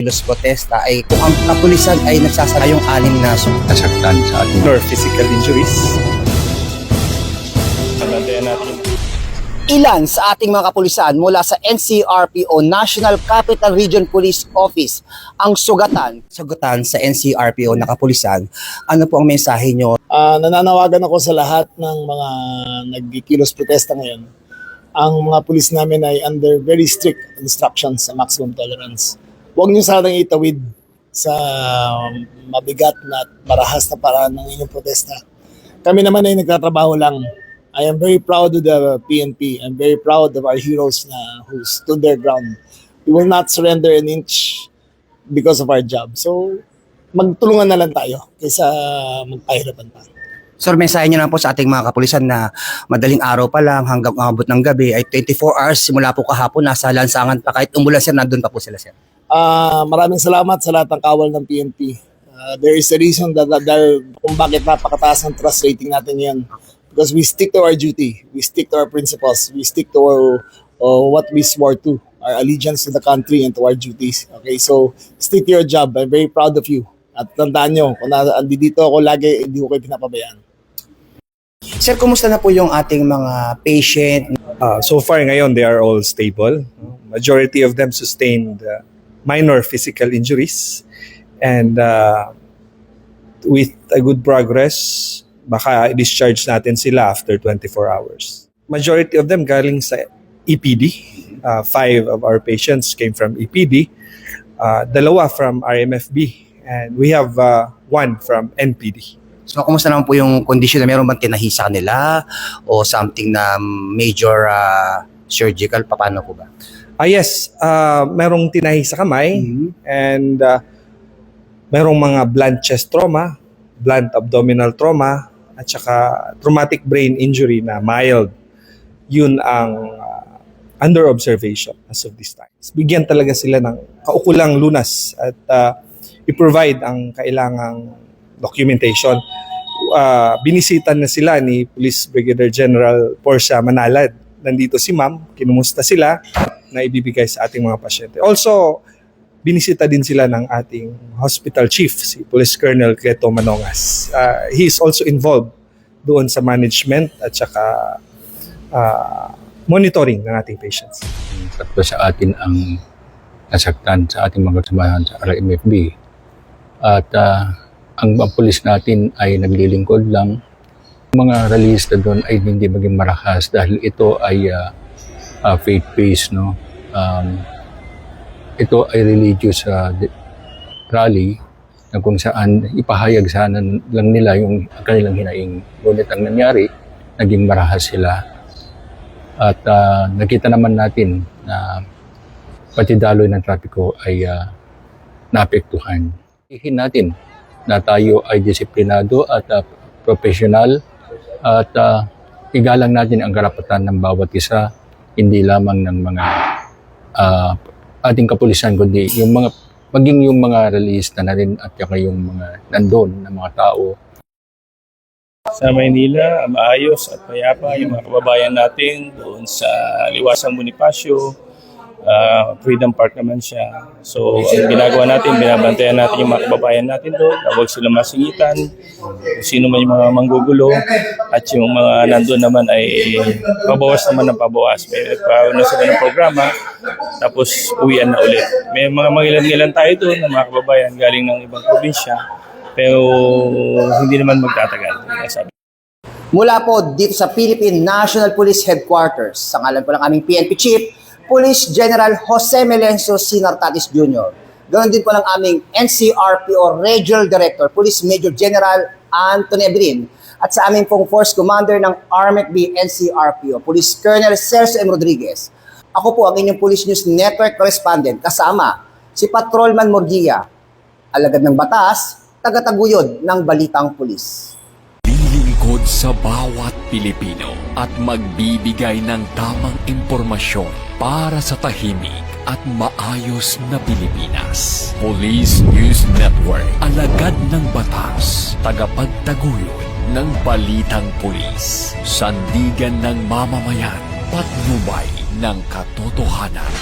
Kilos protesta ay kung ang kapulisan ay nagsasayong anim na nasaktan sa ating or physical injuries. Nabantayan natin. Ilan sa ating mga kapulisan mula sa NCRPO National Capital Region Police Office ang sugatan sa NCRPO na kapulisan. Ano po ang mensahe nyo? Nananawagan ako sa lahat ng mga nagkikilos protesta ngayon. Ang mga pulis namin ay under very strict instructions sa maximum tolerance. Huwag niyo sanang itawid sa mabigat na at marahas na paraan ng inyong protesta. Kami naman ay nagtatrabaho lang. I am very proud of the PNP. I'm very proud of our heroes who stood their ground. We will not surrender an inch because of our job. So, magtulungan na lang tayo kaysa magpahirapan pa. Sir, mensahe nyo lang po sa ating mga kapulisan na madaling araw pa lang hanggang umabot ng gabi ay 24 hours simula po kahapon nasa lansangan pa kahit umulan sir, nandun pa po sila sir. Maraming salamat sa lahat ng kawal ng PNP. There is a reason that kung bakit napakataas ang trust rating natin yan. Because we stick to our duty, we stick to our principles, we stick to what we swore to, our allegiance to the country and to our duties. Okay, so stick to your job. I'm very proud of you. At tandaan nyo, kung andito ako lagi, hindi ko kayo pinapabayaan. Sir, kumusta na po yung ating mga patient? So far ngayon, they are all stable. Majority of them sustained minor physical injuries. And with a good progress, baka discharge natin sila after 24 hours. Majority of them galing sa EPD. 5 of our patients came from EPD. 2 from RMFB. And we have 1 from NPD. So, kumusta naman po yung kondisyon na meron bang tinahisa nila o something na major surgical? Paano po ba? Yes, merong tinahi sa kamay and merong mga blunt chest trauma, blunt abdominal trauma, at saka traumatic brain injury na mild. Yun ang under observation as of this time. Bigyan talaga sila ng kaukulang lunas at i-provide ang kailangang documentation. Binisitan na sila ni Police Brigadier General Portia Manalad. Nandito si ma'am, kinumusta sila na ibibigay sa ating mga pasyente. Also, binisita din sila ng ating hospital chief, si Police Colonel Cleto Manongas. He is also involved doon sa management at saka monitoring ng ating patients. tatlo sa atin ang nasaktan sa ating mga kasamahan sa RMFB. At ang pulis natin ay naglilingkod lang. Mga rallyista doon ay hindi maging marakas dahil ito ay faith-based. No? Ito ay religious rally na kung saan ipahayag sana lang nila yung kanilang hinaing. Ngunit ang nangyari, naging marahas sila. At nakita naman natin na pati daloy ng trapiko ay naapektuhan. Ihin natin na tayo ay disiplinado at professional at igalang natin ang karapatan ng bawat isa, hindi lamang ng mga ating kapulisan, kundi yung mga maging yung mga rallyista na rin at yung mga nandun na mga tao. Sa Maynila, maayos at mayapa yung mga kababayan natin doon sa Liwasang Bonifacio, Freedom Park naman siya. So, ang ginagawa natin, binabantayan natin yung mga kababayan natin doon, huwag sila masingitan, kung sino man yung mga manggugulo, at yung mga nandun naman ay pabawas naman ng pabawas. May nagpauna sila ng programa, tapos uwian na ulit. May mga mangilan-ngilan tayo doon ng mga kababayan galing ng ibang probinsya, pero hindi naman magtatagal. Mula po dito sa Philippine National Police Headquarters, sa ngalan po ng aming PNP Chief, Police General Jose Melencio Sinartatis Jr. Ganoon din po ng aming NCRPO Regional Director, Police Major General Anthony Ebrin, at sa aming pong Force Commander ng RMFB NCRPO, Police Colonel Celso M. Rodriguez. Ako po ang inyong Police News Network Correspondent, kasama si Patrolman Morgia, alagad ng batas, tagataguyod ng balitang pulis. Lilingkod sa bawat Pilipino at magbibigay ng tamang impormasyon para sa tahimik at maayos na Pilipinas. Police News Network, alagad ng batas, tagapagtaguyod ng balitang pulis, sandigan ng mamamayan, patnubay ng katotohanan.